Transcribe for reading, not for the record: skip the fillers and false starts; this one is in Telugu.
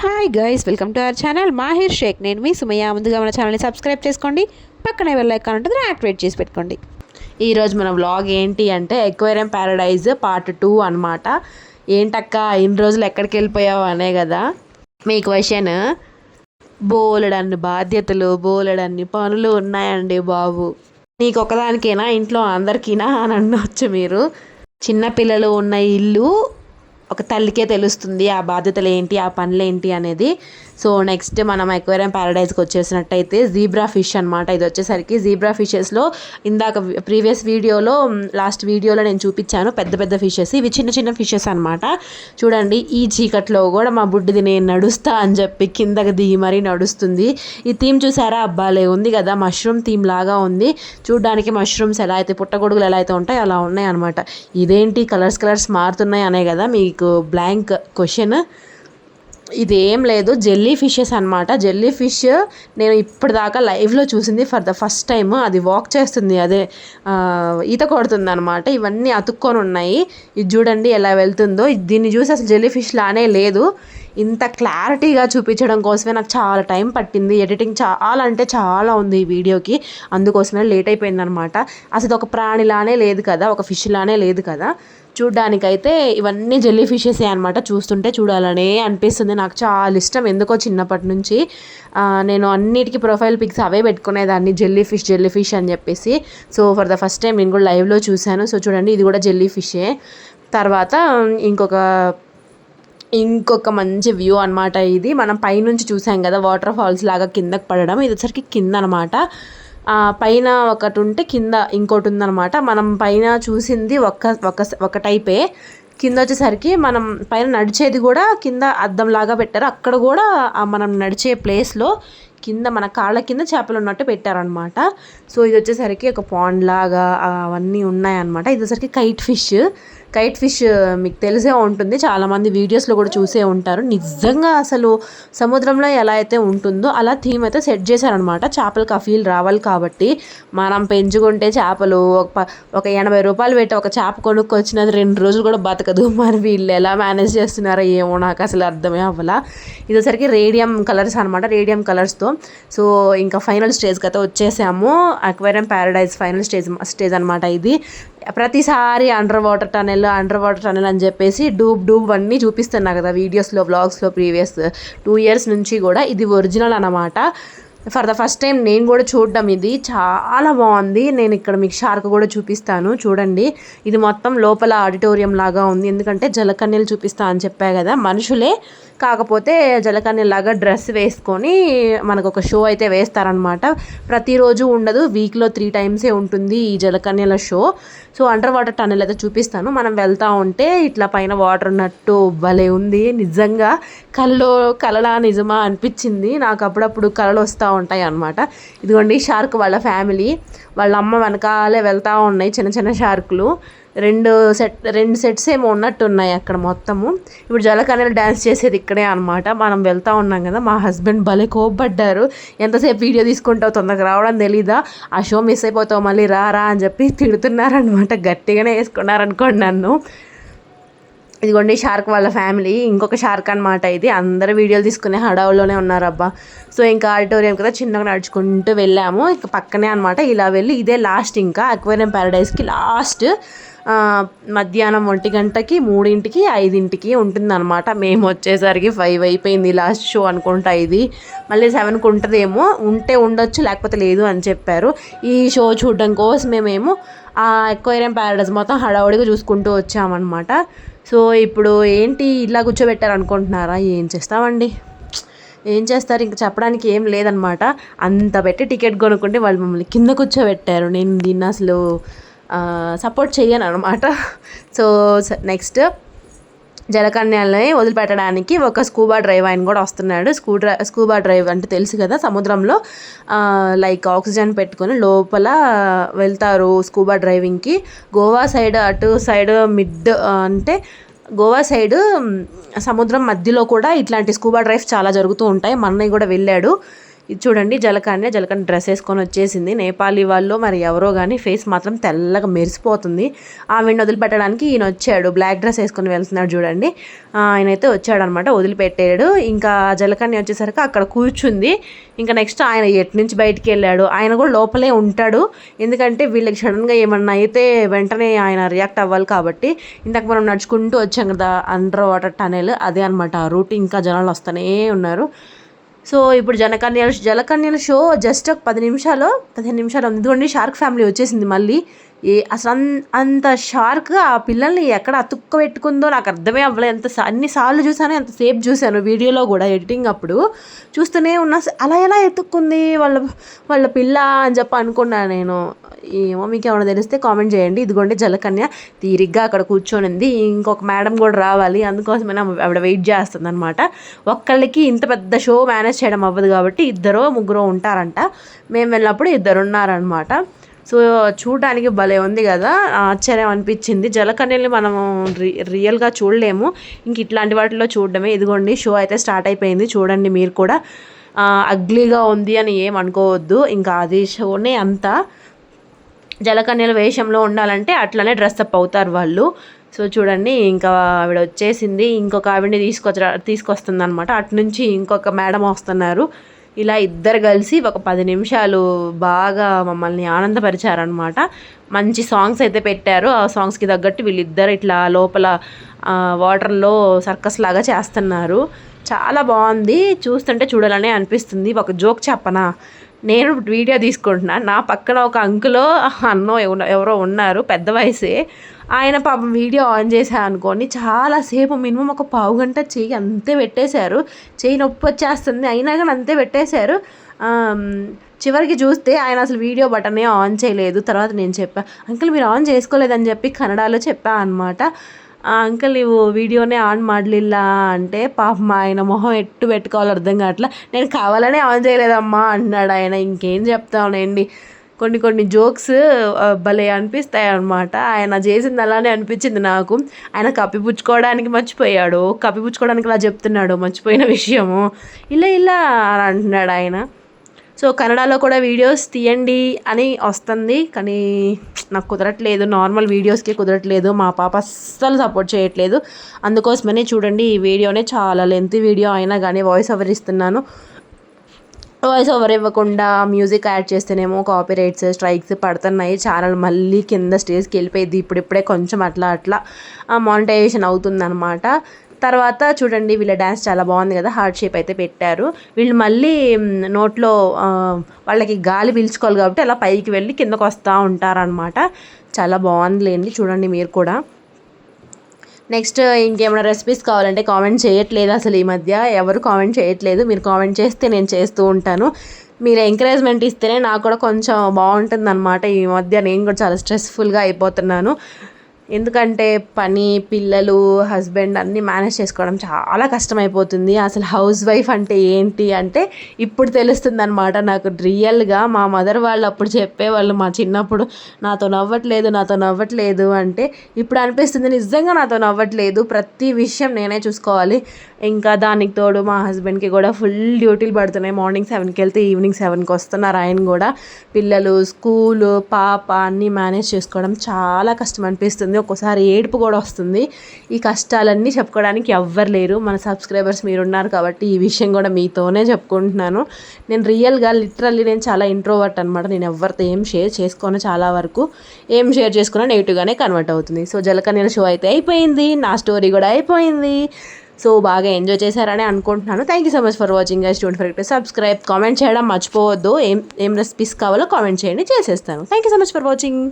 Hi guys, welcome to our channel Mahir Shaikh. నేను మీ సుమయ్య. ముందుగా మన ఛానల్ని సబ్స్క్రైబ్ చేసుకోండి, పక్కనే బెల్ ఐకాన్ ఉంటుంది, యాక్టివేట్ చేసి పెట్టుకోండి. ఈరోజు మన వ్లాగ్ ఏంటి అంటే ఎక్వేరియం ప్యారడైజ్ పార్ట్ 2 అనమాట. ఏంటక్క ఇన్ని రోజులు ఎక్కడికి వెళ్ళిపోయావు అనే కదా మీ క్వశ్చన్. బోలెడన్ని బాధ్యతలు, బోలెడన్ని పనులు ఉన్నాయండి బాబు. నీకు ఒకదానికేనా, ఇంట్లో అందరికీనా అని అనొచ్చు మీరు. చిన్నపిల్లలు ఉన్న ఇల్లు ఒక తల్లికే తెలుస్తుంది ఆ బాధ్యతలు ఏంటి, ఆ పనులు ఏంటి అనేది. సో నెక్స్ట్ మనం ఎక్వేరియం ప్యారడైజ్కి వచ్చేసినట్టయితే జీబ్రా ఫిష్ అనమాట. ఇది వచ్చేసరికి జీబ్రా ఫిషెస్లో ఇందాక ప్రీవియస్ వీడియోలో, లాస్ట్ వీడియోలో నేను చూపించాను పెద్ద పెద్ద ఫిషెస్. ఇవి చిన్న చిన్న ఫిషెస్ అనమాట. చూడండి, ఈ చీకట్లో కూడా మా బుడ్డిది నేను నడుస్తా అని చెప్పి కిందకి దిగి మరీ నడుస్తుంది. ఈ థీమ్ చూసారా, అబ్బాలే ఉంది కదా, మష్రూమ్ థీమ్ లాగా ఉంది చూడడానికి. మష్రూమ్స్ ఎలా అయితే, పుట్టగొడుగులు ఎలా అయితే ఉంటాయి అలా ఉన్నాయి అనమాట. ఇదేంటి కలర్స్ మారుతున్నాయి అనే కదా మీకు బ్లాంక్ క్వశ్చన్. ఇదేం లేదు, జెల్లీ ఫిషెస్ అనమాట. జెల్లీ ఫిష్ నేను ఇప్పటిదాకా లైవ్లో చూసింది ఫర్ ద ఫస్ట్ టైం. అది వాక్ చేస్తుంది, అదే ఈత కొడుతుంది అనమాట. ఇవన్నీ అతుక్కొని ఉన్నాయి. ఇది చూడండి ఎలా వెళ్తుందో. దీన్ని చూసి అసలు జెల్లీ ఫిష్ లానే లేదు. ఇంత క్లారిటీగా చూపించడం కోసమే నాకు చాలా టైం పట్టింది. ఎడిటింగ్ చాలా అంటే చాలా ఉంది ఈ వీడియోకి, అందుకోసమే లేట్ అయిపోయింది అనమాట. అసలు ఒక ప్రాణిలానే లేదు కదా, ఒక ఫిష్ లానే లేదు కదా. చూడ్డానికైతే ఇవన్నీ జెల్లీ ఫిషెసే అనమాట. చూస్తుంటే చూడాలనే అనిపిస్తుంది. నాకు చాలా ఇష్టం ఎందుకో చిన్నప్పటి నుంచి. నేను అన్నిటికీ ప్రొఫైల్ పిక్స్ అవే పెట్టుకునేదాన్ని, జెల్లీ ఫిష్ అని చెప్పేసి. So for the first time నేను కూడా లైవ్లో చూశాను. సో చూడండి, ఇది కూడా జెల్లీ ఫిషే. తర్వాత ఇంకొక మంచి వ్యూ అనమాట ఇది. మనం పైనుంచి చూసాం కదా వాటర్ ఫాల్స్ లాగా కిందకి పడడం. ఇది వచ్చరికి కింద అనమాట. పైన ఒకటి ఉంటే కింద ఇంకోటి ఉందన్నమాట. మనం పైన చూసింది ఒక టైపే. కింద వచ్చేసరికి మనం పైన నడిచేది కూడా కింద అద్దంలాగా పెట్టారు. అక్కడ కూడా మనం నడిచే ప్లేస్లో కింద మన కాళ్ళ కింద చేపలు ఉన్నట్టు పెట్టారనమాట. సో ఇది వచ్చేసరికి ఒక పాండ్ లాగా అవన్నీ ఉన్నాయన్నమాట. ఇది వచ్చేసరికి కైట్ ఫిష్ మీకు తెలిసే ఉంటుంది, చాలామంది వీడియోస్లో కూడా చూసే ఉంటారు. నిజంగా అసలు సముద్రంలో ఎలా అయితే ఉంటుందో అలా థీమ్ అయితే సెట్ చేశారనమాట. చేపలకు ఆ ఫీల్ రావాలి కాబట్టి. మనం పెంచుకుంటే చేపలు ఒక 80 రూపాయలు పెట్టి ఒక చేప కొనుక్కొచ్చినది 2 రోజులు కూడా బతకదు. మరి వీళ్ళు ఎలా మేనేజ్ చేస్తున్నారో ఏమో, నాకు అసలు అర్థమే అవ్వాల. ఇది వచ్చరికి రేడియం కలర్స్ అనమాట. రేడియం కలర్స్తో సో ఇంకా ఫైనల్ స్టేజ్కి అయితే వచ్చేసాము. అక్వేరియం ప్యారడైజ్ ఫైనల్ స్టేజ్ అనమాట ఇది. ప్రతిసారి అండర్ వాటర్ టనెల్ అని చెప్పేసి డూబ్ అన్నీ చూపిస్తున్నా కదా వీడియోస్లో, వ్లాగ్స్లో. ప్రీవియస్ 2 years నుంచి కూడా ఇది ఒరిజినల్ అనమాట. ఫర్ ద ఫస్ట్ టైం నేను కూడా చూడడం, ఇది చాలా బాగుంది. నేను ఇక్కడ మీకు షార్క్ కూడా చూపిస్తాను చూడండి. ఇది మొత్తం లోపల ఆడిటోరియం లాగా ఉంది, ఎందుకంటే జలకన్యలు చూపిస్తా అని చెప్పా కదా, మనుషులే కాకపోతే జలకన్యలాగా డ్రెస్ వేసుకొని మనకు ఒక షో అయితే వేస్తారనమాట. ప్రతిరోజు ఉండదు, వీక్లో 3 times ఉంటుంది ఈ జలకన్యల show. So under water tunnel అయితే చూపిస్తాను. మనం వెళ్తూ ఉంటే ఇట్లా పైన వాటర్ ఉన్నట్టు భలే ఉంది. నిజంగా కలలా నిజమా అనిపించింది నాకు. అప్పుడప్పుడు కలలు వస్తూ ఉంటాయి అనమాట. ఇదిగోండి షార్క్ వాళ్ళ ఫ్యామిలీ, వాళ్ళ అమ్మ వెనకాలే వెళ్తూ ఉన్నాయి చిన్న చిన్న షార్కులు. 2 sets ఏమో ఉన్నట్టు ఉన్నాయి అక్కడ మొత్తము. ఇప్పుడు జలకన్యలు డ్యాన్స్ చేసేది ఇక్కడే అనమాట. మనం వెళ్తూ ఉన్నాం కదా, మా హస్బెండ్ భలే కోప్పడ్డారు. ఎంతసేపు వీడియో తీసుకుంటావు, తొందరగా రావడం తెలీదా, ఆ షో మిస్ అయిపోతావు, మళ్ళీ రా అని చెప్పి తిడుతున్నారనమాట. గట్టిగానే వేసుకున్నారనుకోండి నన్ను. ఇదిగోండి షార్క్ వాళ్ళ ఫ్యామిలీ, ఇంకొక షార్క్ అనమాట ఇది. అందరూ వీడియోలు తీసుకునే హడావుల్లోనే ఉన్నారబ్బా. సో ఇంకా ఆడిటోరియం కదా చిన్నగా నడుచుకుంటూ వెళ్ళాము. ఇంకా పక్కనే అనమాట. ఇలా వెళ్ళి ఇదే లాస్ట్, ఇంకా అక్వేరియం ప్యారడైజ్కి లాస్ట్ మధ్యాహ్నం 1 గంటకి, 3ంటికి, 5ంటికి ఉంటుందన్నమాట. మేము వచ్చేసరికి 5 అయిపోయింది లాస్ట్ షో అనుకుంటా. ఇది మళ్ళీ 7కి ఉంటుందేమో, ఉంటే ఉండొచ్చు లేకపోతే లేదు అని చెప్పారు. ఈ షో చూడడం కోసమే మేము ఆ అక్వేరియం ప్యారడైజ్ మొత్తం హడావుడిగా చూసుకుంటూ వచ్చామన్నమాట. సో ఇప్పుడు ఏంటి ఇలా కూర్చోబెట్టారు అనుకుంటున్నారా, ఏం చేస్తామండి, ఏం చేస్తారు, ఇంకా చెప్పడానికి ఏం లేదనమాట. అంత పెట్టి టికెట్ కొనుక్కుంటే వాళ్ళు మమ్మల్ని కింద కూర్చోబెట్టారు. నేను దీన్ని అసలు సపోర్ట్ చేయను అనమాట. సో నెక్స్ట్ జలకన్యల్ని వదిలిపెట్టడానికి ఒక స్కూబా డ్రైవ్ ఆయన కూడా వస్తున్నాడు. స్కూబా డ్రైవ్ అంటే తెలుసు కదా, సముద్రంలో లైక్ ఆక్సిజన్ పెట్టుకొని లోపల వెళ్తారు స్కూబా డ్రైవింగ్కి. గోవా సైడ్, అటు సైడ్ అంటే గోవా సైడు సముద్రం మధ్యలో కూడా ఇట్లాంటి స్కూబా డ్రైవ్స్ చాలా జరుగుతూ ఉంటాయి. మా అన్నయ్య కూడా వెళ్ళాడు. ఇది చూడండి జలకన్య డ్రెస్ వేసుకొని వచ్చేసింది. నేపాలీ వాళ్ళు మరి ఎవరో కానీ ఫేస్ మాత్రం తెల్లగా మెరిసిపోతుంది. ఆవిడని వదిలిపెట్టడానికి ఈయన వచ్చాడు, బ్లాక్ డ్రెస్ వేసుకొని వెళ్తున్నాడు చూడండి. ఆయనైతే వచ్చాడు అనమాట, వదిలిపెట్టాడు. ఇంకా జలకన్య వచ్చేసరికి అక్కడ కూర్చుంది. ఇంకా నెక్స్ట్ ఆయన ఎటు నుంచి బయటికి వెళ్ళాడు, ఆయన కూడా లోపలే ఉంటాడు. ఎందుకంటే వీళ్ళకి సడన్గా ఏమన్నా అయితే వెంటనే ఆయన రియాక్ట్ అవ్వాలి కాబట్టి. ఇంతకు మనం నడుచుకుంటూ వచ్చాం కదా అండర్ వాటర్ టనెల్, అదే అనమాట ఆ రూట్. ఇంకా జనాలు వస్తూనే ఉన్నారు. సో ఇప్పుడు జలకన్యల షో జస్ట్ ఒక 15 నిమిషాలు ఉంది. ఇదిగోండి షార్క్ ఫ్యామిలీ వచ్చేసింది మళ్ళీ. అసలు అంత షార్క్ ఆ పిల్లల్ని ఎక్కడ అతుక్క పెట్టుకుందో నాకు అర్థమే అవ్వలేదు. అన్నిసార్లు చూసాను, ఎంతసేపు చూశాను వీడియోలో కూడా ఎడిటింగ్ అప్పుడు చూస్తూనే ఉన్నా. అలా ఎలా ఎత్తుక్కుంది వాళ్ళ పిల్ల అని చెప్పి అనుకున్నాను నేను. ఏమో మీకు ఏమైనా తెలిస్తే కామెంట్ చేయండి. ఇదిగోండి జలకన్య తీరిగ్గా అక్కడ కూర్చొనింది. ఇంకొక మేడం కూడా రావాలి, అందుకోసమే ఆవిడ వెయిట్ చేస్తుంది అనమాట. ఒక్కళ్ళకి ఇంత పెద్ద షో మేనేజ్ చేయడం అవ్వదు కాబట్టి 2-3 ఉంటారంట. మేము వెళ్ళినప్పుడు 2 ఉన్నారనమాట. సో చూడడానికి భలే ఉంది కదా, ఆశ్చర్యం అనిపించింది. జలకన్యల్ని మనం రియల్గా చూడలేము, ఇంక ఇట్లాంటి వాటిలో చూడడమే. ఇదిగోండి షో అయితే స్టార్ట్ అయిపోయింది, చూడండి మీరు కూడా. అగ్లీగా ఉంది అని ఏం అనుకోవద్దు, ఇంకా అది షోనే అంతా. జలకన్యల వేషంలో ఉండాలంటే అట్లనే డ్రెస్అప్ అవుతారు వాళ్ళు. సో చూడండి ఇంకా ఆవిడ వచ్చేసింది, ఇంకొక ఆవిడని తీసుకొస్తుంది అనమాట. అటు నుంచి ఇంకొక మేడం వస్తున్నారు. ఇలా ఇద్దరు కలిసి ఒక 10 నిమిషాలు బాగా మమ్మల్ని ఆనందపరిచారనమాట. మంచి సాంగ్స్ అయితే పెట్టారు. ఆ సాంగ్స్కి తగ్గట్టు వీళ్ళిద్దరు ఇట్లా లోపల వాటర్లో సర్కస్ లాగా చేస్తున్నారు. చాలా బాగుంది, చూస్తుంటే చూడాలనే అనిపిస్తుంది. ఒక జోక్ చెప్పనా, నేను వీడియో తీసుకుంటున్నా, నా పక్కన ఒక అంకులో అన్నో ఎవరో ఉన్నారు, పెద్ద వయసే. ఆయన పాపం వీడియో ఆన్ చేశా అనుకోండి, చాలాసేపు మినిమం ఒక 15 గంట చెయ్యి అంతే పెట్టేశారు. చెయ్యి నొప్పి వచ్చేస్తుంది అయినా కానీ అంతే పెట్టేశారు. చివరికి చూస్తే ఆయన అసలు వీడియో బటనే ఆన్ చేయలేదు. తర్వాత నేను చెప్పా, అంకుల్ మీరు ఆన్ చేసుకోలేదని చెప్పి కన్నడలో చెప్పా అనమాట. అంకుల్ నీవు వీడియోనే ఆన్ ಮಾಡಲಿಲ್ಲ అంటే పాపం ఆయన మొహం ఎట్టు పెట్టుకోవాలో అర్థం కావట్లా. నేను కావాలనే ఆన్ చేయలేదమ్మా అన్నాడు ఆయన. ఇంకేం చెప్తానండి, కొన్ని జోక్స్ భలే అనిపిస్తాయి అనమాట. ఆయన చేసింది అలానే అనిపించింది నాకు. ఆయన కప్పిపుచ్చుకోవడానికి మర్చిపోయాడు, కప్పిపుచ్చుకోవడానికి అలా చెప్తున్నాడు మర్చిపోయిన విషయము. ఇలా అని అంటున్నాడు ఆయన. సో కన్నడలో కూడా వీడియోస్ తీయండి అని వస్తుంది, కానీ నాకు కుదరట్లేదు, నార్మల్ వీడియోస్కి కుదరట్లేదు. మా పాప అస్సలు సపోర్ట్ చేయట్లేదు. అందుకోసమనే చూడండి ఈ వీడియోనే చాలా లెంత్ వీడియో అయినా కానీ వాయిస్ ఓవర్ ఇస్తున్నాను. వాయిస్ ఓవర్ ఇవ్వకుండా మ్యూజిక్ యాడ్ చేస్తేనేమో కాపీరైట్స్ స్ట్రైక్స్ పడుతున్నాయి. ఛానల్ మళ్ళీ కింద స్టేజ్కి వెళ్ళిపోయింది. ఇప్పుడిప్పుడే కొంచెం అట్లా మానిటైజేషన్ అవుతుందన్నమాట. తర్వాత చూడండి వీళ్ళ డ్యాన్స్ చాలా బాగుంది కదా, హార్ట్ షేప్ అయితే పెట్టారు. వీళ్ళు మళ్ళీ నోట్లో వాళ్ళకి గాలి పీల్చుకోవాలి కాబట్టి అలా పైకి వెళ్ళి కిందకు వస్తూ ఉంటారనమాట. చాలా బాగుందిలేండి, చూడండి మీరు కూడా. నెక్స్ట్ ఇంకేమైనా రెసిపీస్ కావాలంటే కామెంట్ చేయట్లేదు, అసలు ఈ మధ్య ఎవరు కామెంట్ చేయట్లేదు. మీరు కామెంట్ చేస్తే నేను చేస్తూ ఉంటాను. మీరు ఎంకరేజ్మెంట్ ఇస్తేనే నాకు కూడా కొంచెం బాగుంటుంది అనమాట. ఈ మధ్య నేను కూడా చాలా స్ట్రెస్ఫుల్గా అయిపోతున్నాను. ఎందుకంటే పని, పిల్లలు, హస్బెండ్ అన్నీ మేనేజ్ చేసుకోవడం చాలా కష్టమైపోతుంది. అసలు హౌస్ వైఫ్ అంటే ఏంటి అంటే ఇప్పుడు తెలుస్తుంది అనమాట నాకు. రియల్గా మా మదర్ వాళ్ళు అప్పుడు చెప్పేవాళ్ళు మా చిన్నప్పుడు, నాతో నవ్వట్లేదు అంటే ఇప్పుడు అనిపిస్తుంది నిజంగా నాతో నవ్వట్లేదు. ప్రతి విషయం నేనే చూసుకోవాలి. ఇంకా దానికి తోడు మా హస్బెండ్కి కూడా ఫుల్ డ్యూటీలు పడుతున్నాయి. మార్నింగ్ 7కి వెళ్తే ఈవినింగ్ 7కి వస్తున్నారు ఆయన కూడా. పిల్లలు, స్కూలు, పాప అన్నీ మేనేజ్ చేసుకోవడం చాలా కష్టం అనిపిస్తుంది. ఒక్కోసారి ఏడుపు కూడా వస్తుంది. ఈ కష్టాలన్నీ చెప్పుకోవడానికి ఎవ్వరు లేరు. మన సబ్స్క్రైబర్స్ మీరు ఉన్నారు కాబట్టి ఈ విషయం కూడా మీతోనే చెప్పుకుంటున్నాను. నేను లిటరల్లీ నేను చాలా ఇంట్రోవర్ట్ అనమాట. నేను ఎవరితో ఏం షేర్ చేసుకోను, చాలా వరకు ఏం షేర్ చేసుకున్నా నెగిటివ్గానే కన్వర్ట్ అవుతుంది. సో జలకన్యల షో అయితే అయిపోయింది, నా స్టోరీ కూడా అయిపోయింది. సో బాగా ఎంజాయ్ చేశారని అనుకుంటున్నాను. Thank you so much for watching guys. Don't forget to subscribe, comment చేయడం మర్చిపోవద్దు. ఏం రెసిపీస్ కావాలో కామెంట్ చేయండి, చేసేస్తాను. Thank you so much for watching.